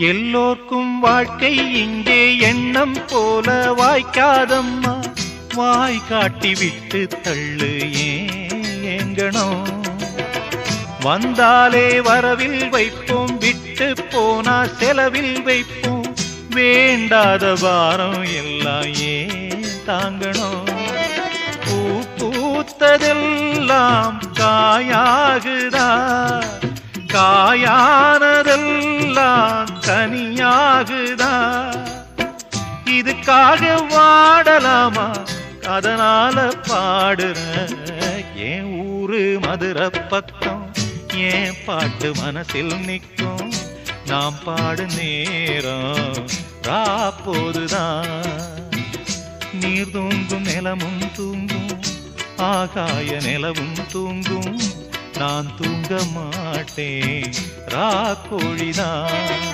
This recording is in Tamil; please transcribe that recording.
எல்லோர்க்கும் வாழ்க்கை இங்கே எண்ணம் போல வாய்க்காதம்மா. வாய் காட்டி விட்டு தள்ளு ஏங்கணும். வந்தாலே வரவில் வைப்போம், விட்டு போனா செலவில் வைப்போம். வேண்டாத பாரம் எல்லாம் ஏன் தாங்கணும். பூ பூத்ததெல்லாம் காயாகுதா, காயானதெல்லாம் தனியாகுதா. இதுக்காக வாடலாமா, அதனால பாடுற. என் ஊரு மதுரை பக்கம், என் பாட்டு மனசில் நிற்கும். நாம் பாடு நேரம் ராப்போதுதான். நீர் தூங்கும் நிலமும் தூங்கும், ஆகாய நிலவும் தூங்கும். நான் தூங்க மாட்டேன் ராக்கோழிதான்.